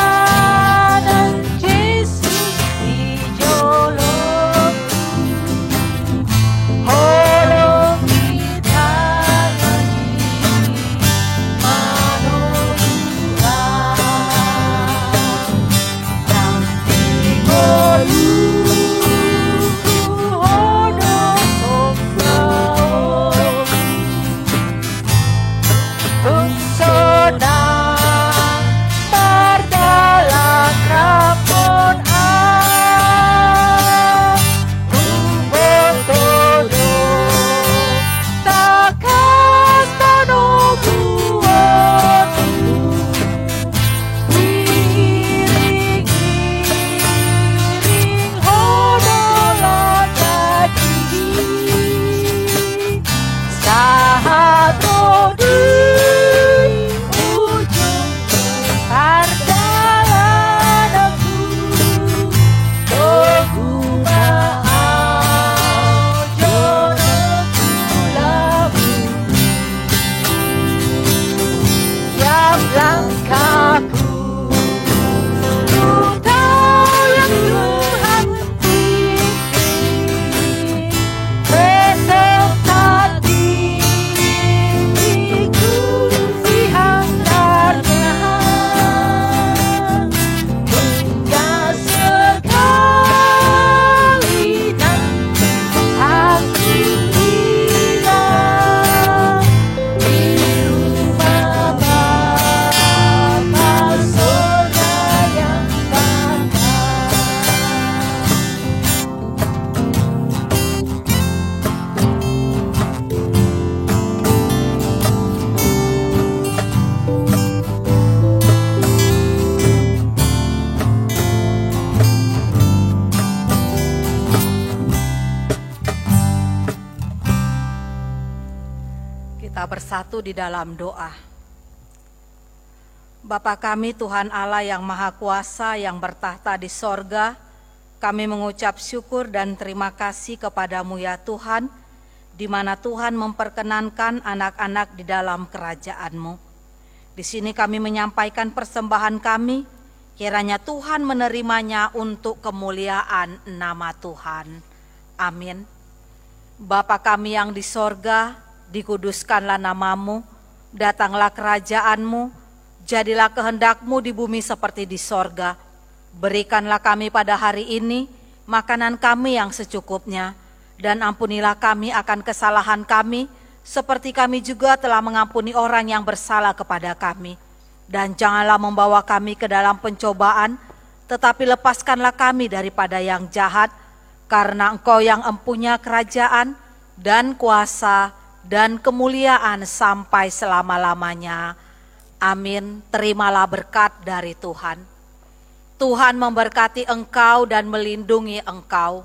Perjalanan Yesus dijolokku, tolong ditangani manusia. Nanti goluku hodong soksaon, Tunsonang perdalan rapon Rumbotodo takas tanobuotu, iring-iring hodolan dadi, saat roh di ujung perjalananku, tunggu maaf jodoh tulangku. Tiap langkahku, ku tahu yang Tuhan pimpin. Ke tempat tinggiku dihantarnya, hingga sekali nanti aku tiba di rumah Bapa sorga yang bakal. Kita bersatu di dalam doa. Bapa kami Tuhan Allah yang Maha Kuasa yang bertahta di sorga, kami mengucap syukur dan terima kasih kepadamu ya Tuhan, di mana Tuhan memperkenankan anak-anak di dalam kerajaan-Mu. Di sini kami menyampaikan persembahan kami, kiranya Tuhan menerimanya untuk kemuliaan nama Tuhan. Amin. Bapa kami yang di sorga, dikuduskanlah namamu, datanglah kerajaan-Mu, jadilah kehendak-Mu di bumi seperti di sorga. Berikanlah kami pada hari ini makanan kami yang secukupnya, dan ampunilah kami akan kesalahan kami, seperti kami juga telah mengampuni orang yang bersalah kepada kami. Dan janganlah membawa kami ke dalam pencobaan, tetapi lepaskanlah kami daripada yang jahat, karena Engkau yang empunya kerajaan dan kuasa dan kemuliaan sampai selama-lamanya. Amin. Terimalah berkat dari Tuhan. Tuhan memberkati engkau dan melindungi engkau.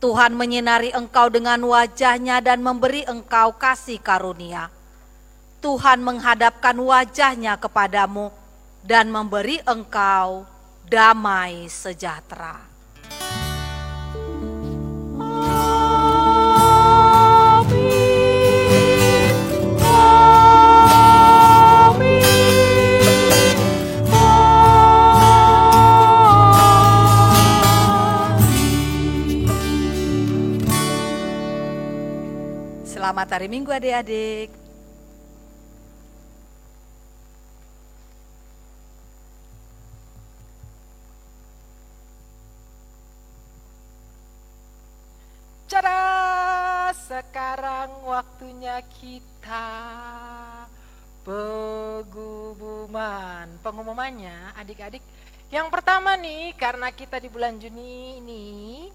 Tuhan menyinari engkau dengan wajah-Nya dan memberi engkau kasih karunia. Tuhan menghadapkan wajah-Nya kepadamu dan memberi engkau damai sejahtera. Selamat hari Minggu adik-adik. Cara sekarang waktunya kita pengumumannya adik-adik. Yang pertama nih, karena kita di bulan Juni ini,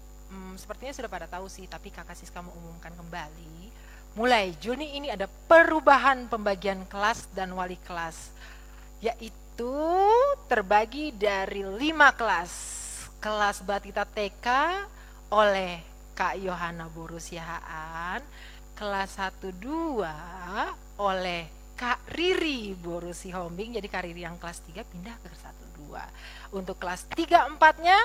sepertinya sudah pada tahu sih, tapi Kakak Siska mau umumkan kembali. Mulai Juni ini ada perubahan pembagian kelas dan wali kelas, yaitu terbagi dari 5 kelas. Kelas Batita TK oleh Kak Yohana Borusihaan, kelas 1-2 oleh Kak Riri Borusi Hombing, jadi Kak Riri yang kelas 3 pindah ke 1-2. Untuk kelas 3-4-nya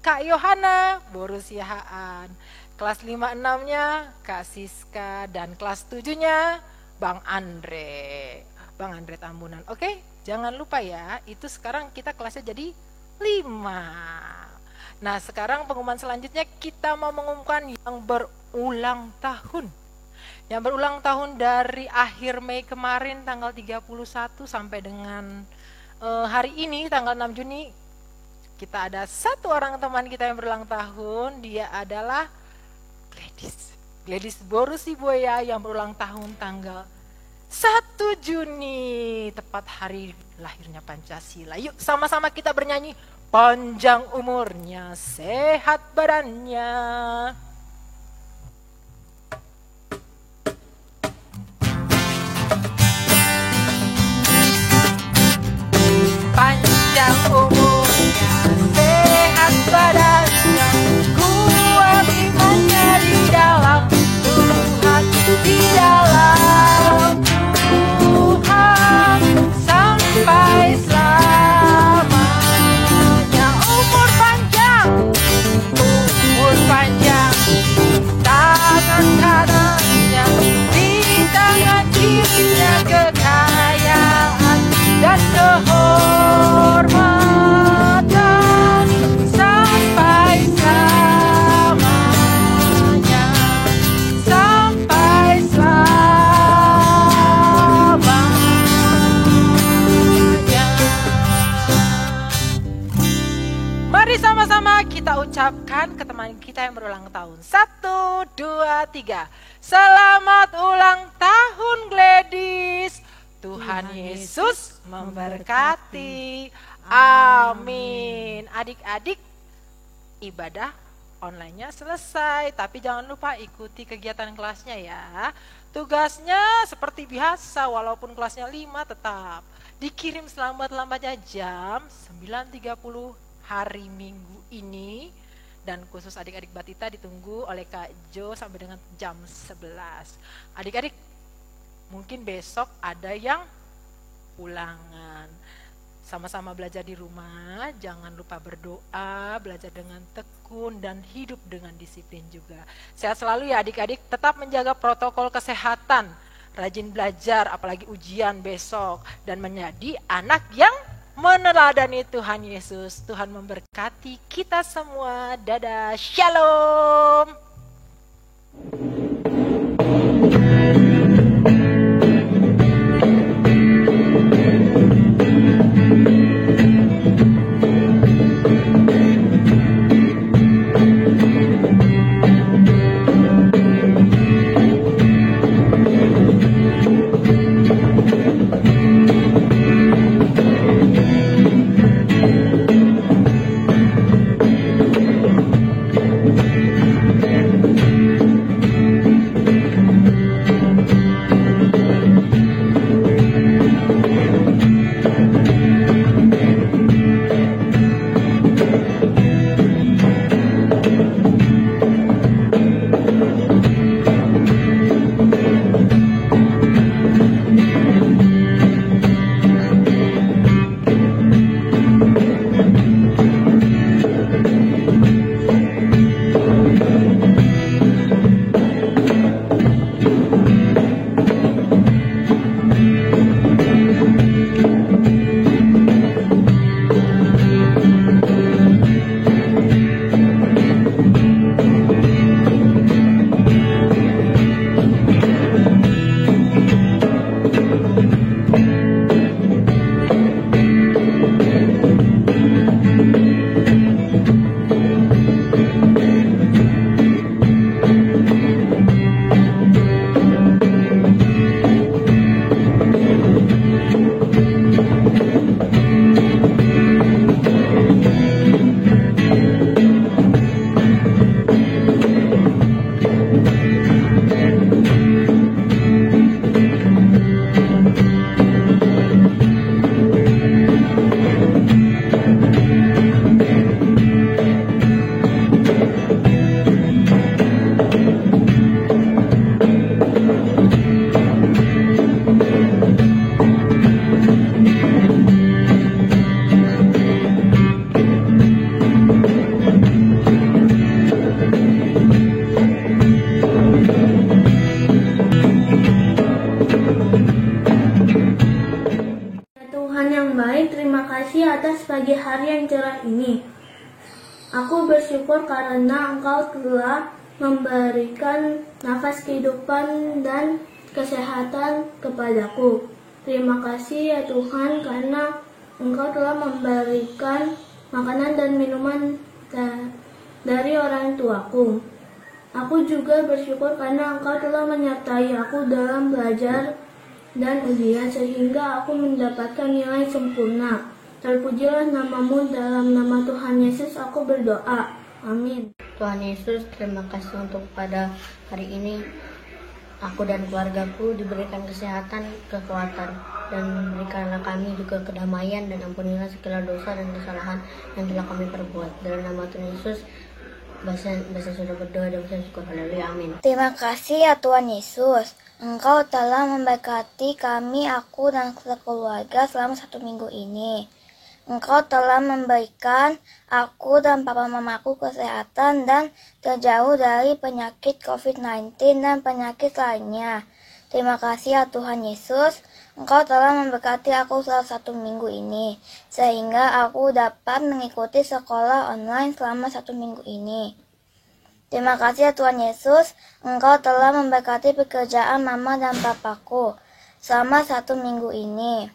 Kak Yohana Borusihaan, kelas 5-6-nya Kak Siska, dan kelas 7-nya Bang Andre Tambunan. Oke, jangan lupa ya, itu sekarang kita kelasnya jadi 5. Nah, sekarang pengumuman selanjutnya kita mau mengumumkan yang berulang tahun. Yang berulang tahun dari akhir Mei kemarin tanggal 31 sampai dengan hari ini tanggal 6 Juni. Kita ada 1 orang teman kita yang berulang tahun, dia adalah Gladys Borusiboya yang berulang tahun tanggal 1 Juni, tepat hari lahirnya Pancasila. Yuk sama-sama kita bernyanyi, panjang umurnya, sehat badannya. Panjang umurnya, sehat badannya, kuat imannya di dalam Tuhan, di dalam Tuhan, sampai selamanya. Umur panjang, tangan kanannya, di tangan kirinya kekayaan dan kehormatan sampai selamanya, sampai selamanya. Mari sama-sama kita ucapkan ke teman kita yang berulang tahun. 1, 2, 3. Selamat ulang tahun Gladys. Tuhan Yesus memberkati. Amin. Adik-adik, ibadah online-nya selesai, tapi jangan lupa ikuti kegiatan kelasnya ya. Tugasnya seperti biasa, walaupun kelasnya 5 tetap dikirim selambat-lambatnya jam 9.30 hari Minggu ini. Dan khusus adik-adik Batita ditunggu oleh Kak Jo sampai dengan jam 11. Adik-adik, mungkin besok ada yang ulangan. Sama-sama belajar di rumah, jangan lupa berdoa, belajar dengan tekun, dan hidup dengan disiplin juga. Sehat selalu ya adik-adik, tetap menjaga protokol kesehatan, rajin belajar, apalagi ujian besok, dan menjadi anak yang meneladani Tuhan Yesus. Tuhan memberkati kita semua. Dadah, shalom. Tuhan yang baik, terima kasih atas pagi hari yang cerah ini. Aku bersyukur karena Engkau telah memberikan nafas kehidupan dan kesehatan kepadaku. Terima kasih ya Tuhan karena Engkau telah memberikan makanan dan minuman dari orang tuaku. Aku juga bersyukur karena Engkau telah menyertai aku dalam belajar dan ujian sehingga aku mendapatkan nilai sempurna. Terpujilah namamu, dalam nama Tuhan Yesus aku berdoa. Amin. Tuhan Yesus, terima kasih untuk pada hari ini aku dan keluargaku diberikan kesehatan, kekuatan, dan berikanlah kami juga kedamaian dan ampunilah segala dosa dan kesalahan yang telah kami perbuat. Dalam nama Tuhan Yesus, bahasa sudah berdoa dan bahasa syukur. Haleluya, amin. Terima kasih ya Tuhan Yesus. Engkau telah memberkati kami, aku dan keluarga selama 1 minggu ini. Engkau telah memberikan aku dan papa mamaku kesehatan dan terjauh dari penyakit COVID-19 dan penyakit lainnya. Terima kasih ya Tuhan Yesus. Engkau telah memberkati aku selama 1 minggu ini, sehingga aku dapat mengikuti sekolah online selama 1 minggu ini. Terima kasih ya Tuhan Yesus. Engkau telah memberkati pekerjaan mama dan papaku selama 1 minggu ini.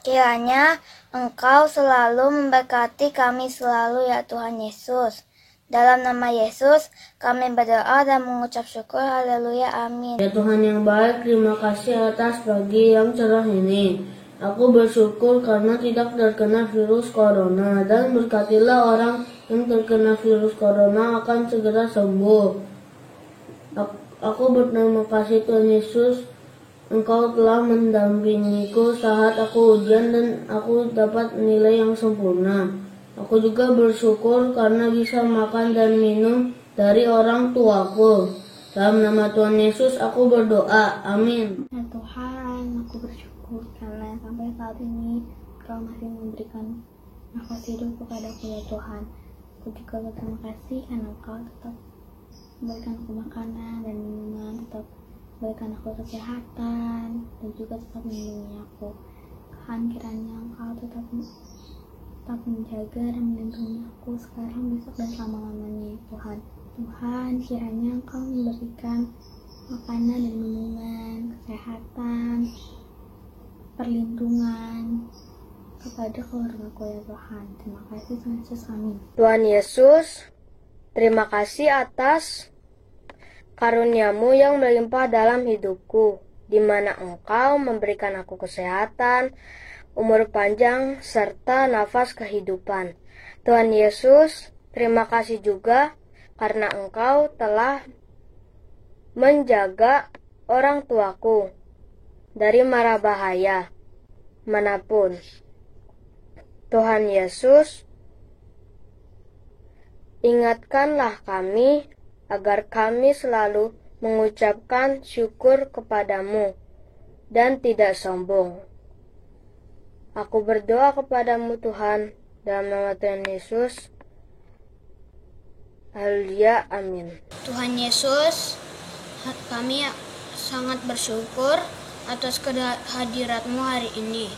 Kiranya Engkau selalu memberkati kami selalu ya Tuhan Yesus. Dalam nama Yesus kami berdoa dan mengucap syukur. Haleluya, amin. Ya Tuhan yang baik, terima kasih atas pagi yang cerah ini. Aku bersyukur karena tidak terkena virus corona, dan berkatilah orang yang terkena virus corona akan segera sembuh. Aku berterima kasih Tuhan Yesus, Engkau telah mendampingiku saat aku ujian dan aku dapat nilai yang sempurna. Aku juga bersyukur karena bisa makan dan minum dari orang tuaku. Dalam nama Tuhan Yesus aku berdoa, amin. Ya Tuhan, aku bersyukur karena sampai saat ini Kau masih memberikan nafas hidup kepadaku ya Tuhan. Aku juga berterima kasih karena Kau tetap memberikan aku makanan dan minuman, tetap memberikan aku kesehatan, dan juga tetap melindungi aku. Tuhan, kiranya Engkau tetap menjaga dan melindungi aku sekarang, besok, dan selama-lamanya ya Tuhan. Tuhan, kiranya Engkau memberikan makanan dan minuman, kesehatan, perlindungan kepada keluargaku ya Tuhan. Terima kasih Tuhan Yesus, amin. Tuhan Yesus, terima kasih atas karunia-Mu yang melimpah dalam hidupku, di mana Engkau memberikan aku kesehatan, umur panjang, serta nafas kehidupan. Tuhan Yesus, terima kasih juga karena Engkau telah menjaga orang tuaku dari mara bahaya manapun. Tuhan Yesus, ingatkanlah kami agar kami selalu mengucapkan syukur kepadamu dan tidak sombong. Aku berdoa kepadamu Tuhan, dalam nama Tuhan Yesus. Haleluya, amin. Tuhan Yesus, kami sangat bersyukur atas kehadirat-Mu hari ini.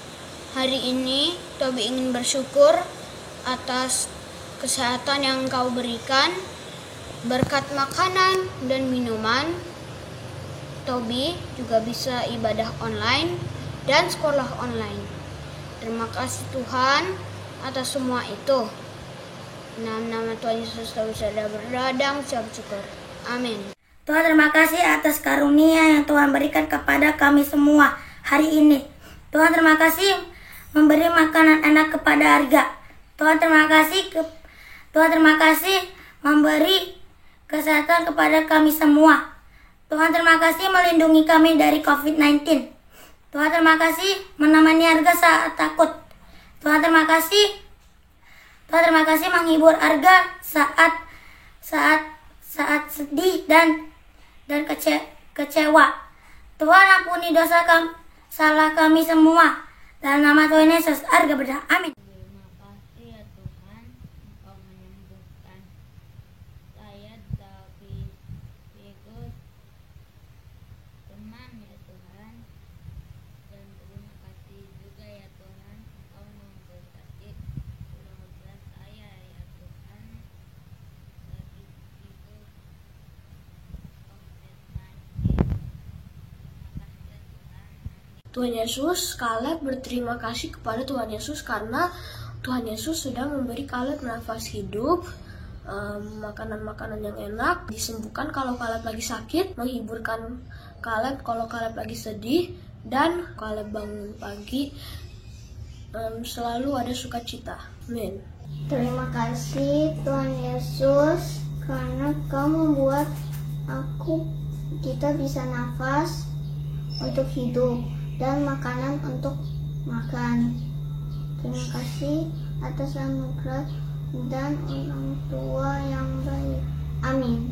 Hari ini Tobi ingin bersyukur atas kesehatan yang Engkau berikan, berkat makanan dan minuman. Tobi juga bisa ibadah online dan sekolah online. Terima kasih Tuhan atas semua itu. Dalam nama Tuhan Yesus Tobi sudah berdoa dan mengucap syukur. Amin. Tuhan, terima kasih atas karunia yang Tuhan berikan kepada kami semua hari ini. Tuhan, terima kasih memberi makanan enak kepada Arga. Tuhan, terima kasih memberi kesehatan kepada kami semua. Tuhan, terima kasih melindungi kami dari COVID-19. Tuhan, terima kasih menemani Arga saat takut. Tuhan, terima kasih menghibur Arga saat sedih dan kecewa. Tuhan, ampuni dosa salah kami semua. Dalam nama Tuhan Yesus, Arga berdoa. Amin. Terima kasih ya Tuhan, Engkau menyembuhkan saya tapi ikut teman ya Tuhan. Dan terima kasih juga ya Tuhan, Engkau memberkati keluarga saya ya Tuhan. Lagi ikut Tuhan Yesus, Kaleb berterima kasih kepada Tuhan Yesus karena Tuhan Yesus sudah memberi Kaleb nafas hidup, makanan-makanan yang enak, disembuhkan kalau Kaleb lagi sakit, menghiburkan Kaleb kalau Kaleb lagi sedih, dan Kaleb bangun pagi selalu ada sukacita. Amin. Terima kasih Tuhan Yesus karena Kau membuat kita bisa nafas untuk hidup dan makanan untuk makan. Terima kasih atas anugerah dan orang tua yang baik. Amin.